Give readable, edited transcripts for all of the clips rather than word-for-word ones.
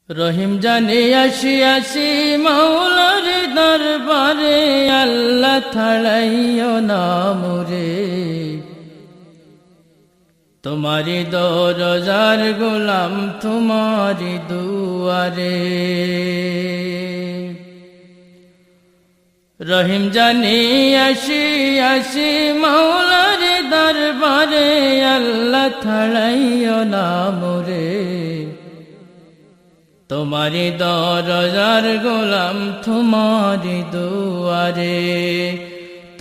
রহিম জানে আসি আসি মাওলার দরবারে, আল্লাহ ছাড়াইও না মোরে। তোমারি দরজার গোলাম তোমারি দুয়ারে। রহিম জানি আসি আসি মাওলার দরবারে, আল্লাহ ছাড়াইও না মোরে। তোমারি দরজার গোলাম তোমারি দুয়ারে।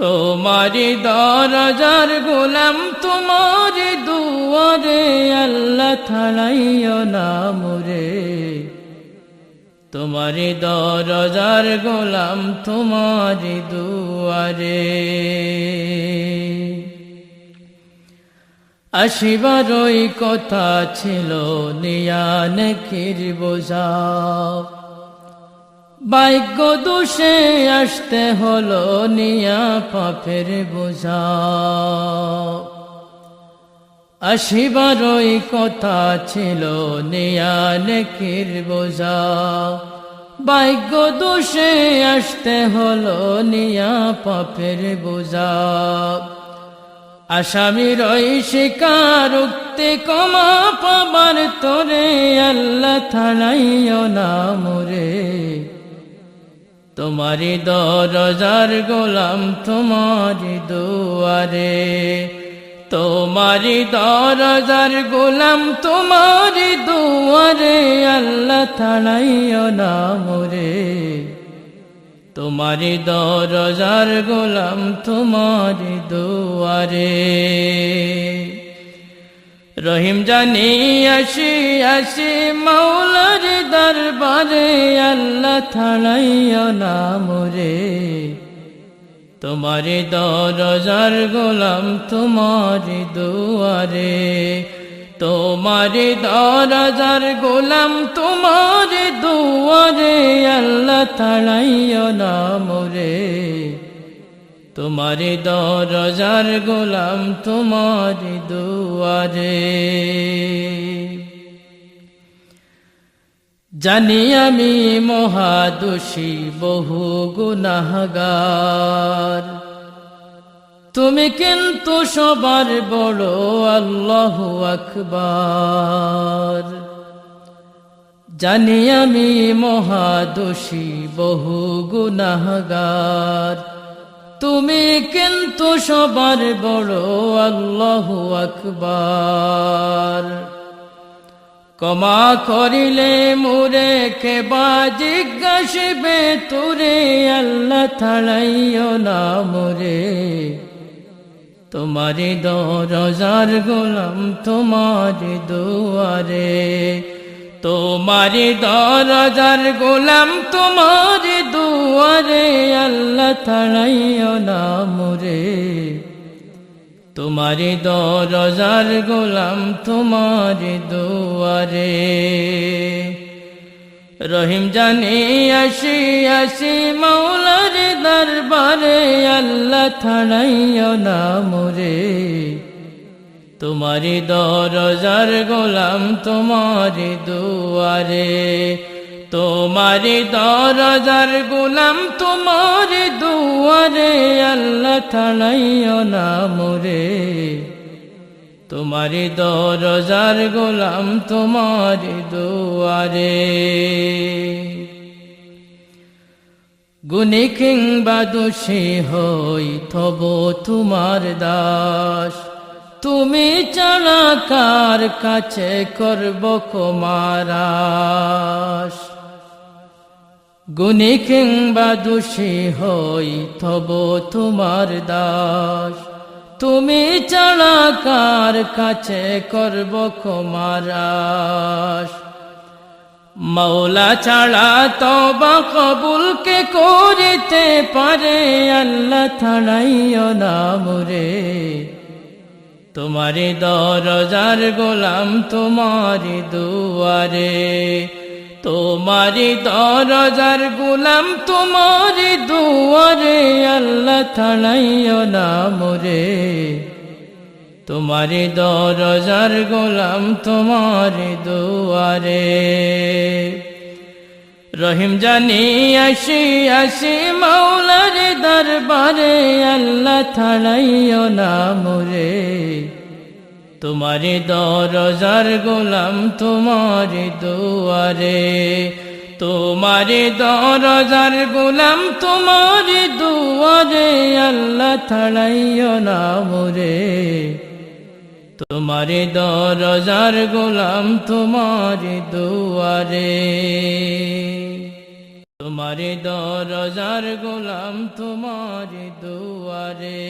তোমারি দরজার গোলাম তোমারি দুয়ারে, আল্লাহ ছাড়াইও না মোরে। তোমারি দরজার গোলাম তোমারি দুয়ারে। আসিবারই কথা ছিল নিয়া নেকির বোঝা, ভাগ্য দোষে আসতে হলো নিয়া পাপের বোঝা। আসিবারই কথা ছিল নিয়া নেকির বোঝা, ভাগ্য দোষে আসতে হলো নিয়া পাপের বোঝা। আসামির ওই শিকার উক্তি ক্ষমা পাবার তোরে, আল্লাহ ছাড়াইও না মোরে। তোমারি দরজার গোলাম তোমারি দুয়ারে। তোমারি দরজার গোলাম তোমারি দুয়ারে, আল্লাহ ছাড়াইও না মোরে। তোমারি দরজার গোলাম তোমারি দুয়ারে। রহিম জানি আসি আসি মাওলার দরবারে, আল্লাহ ছাড়াইও না মোরে। তোমারি দরজার গোলাম তোমারি দুয়ারে। তোমারি দরজার গোলাম তোমারি দুয়ারে, আল্লাহ ছাড়াইও না মোরে। তোমারি দরজার গোলাম তোমারি দুয়ারে। জানি আমি মহাদোষী বহু গুনাহগার, তুমি কিন্তু সবার বড় আল্লাহু আকবার। জানি আমি মহাদোষী বহু গুনাহগার, তুমি কিন্তু সবার বড় আল্লাহু আকবার। ক্ষমা করিলে মোরে কেবা জিজ্ঞাসিবে তোরে, আল্লাহ ছাড়াইও না মোরে। তোমারি দরজার গোলাম তোমারি দুয়ারে। তোমারি দরজার গোলাম তোমারি দুয়ারে, আল্লাহ ছাড়াইও না মোরে। তোমারি দরজার গোলাম তোমারি দুয়ারে। রহিম জানি আসি আসি মাওলার দরবারে, আল্লাহ ছাড়াইও না মোরে। তোমারি দরজার গোলাম তোমারি দুয়ারে। তোমারি দরজার গোলাম তোমারি দুয়ারে, আল্লাহ ছাড়াইও না মোরে। তোমারি দরজার গোলাম তোমারি দুয়ারে। গুণী কিংবা দোষী হই তবু তোমার দাস, তুমি ছাড়া কার কাছে করব কুমারাস। গুণী কিংবা দোষী হই তবু তোমার দাস, তুমি ছাড়া কার কাছে করব কুমারাস। মৌলা ছাড়া তওবা কবুল কে করিতে পারে, আল্লাহ ছাড়াইও না মোরে। তোমারি দরজার গোলাম তোমারি দুয়ারে। তোমারি দরজার গোলাম তোমারি দুয়ারে, আল্লাহ ছাড়াইও না মোরে। তোমারি দরজার গোলাম তোমারি দুয়ারে। রহিম জানি আসি আসি মাওলার দরবারে, আল্লাহ ছাড়াইও না মোরে। তোমারি দরজার গোলাম তোমারি দুয়ারে, তোমারি দরজার গোলাম তোমারি দুয়ারে, আল্লাহ ছাড়াইও না মোরে। তোমারি দরজার গোলাম তোমারি দুয়ারে, তোমারি দরজার গোলাম তোমারি দুয়ারে।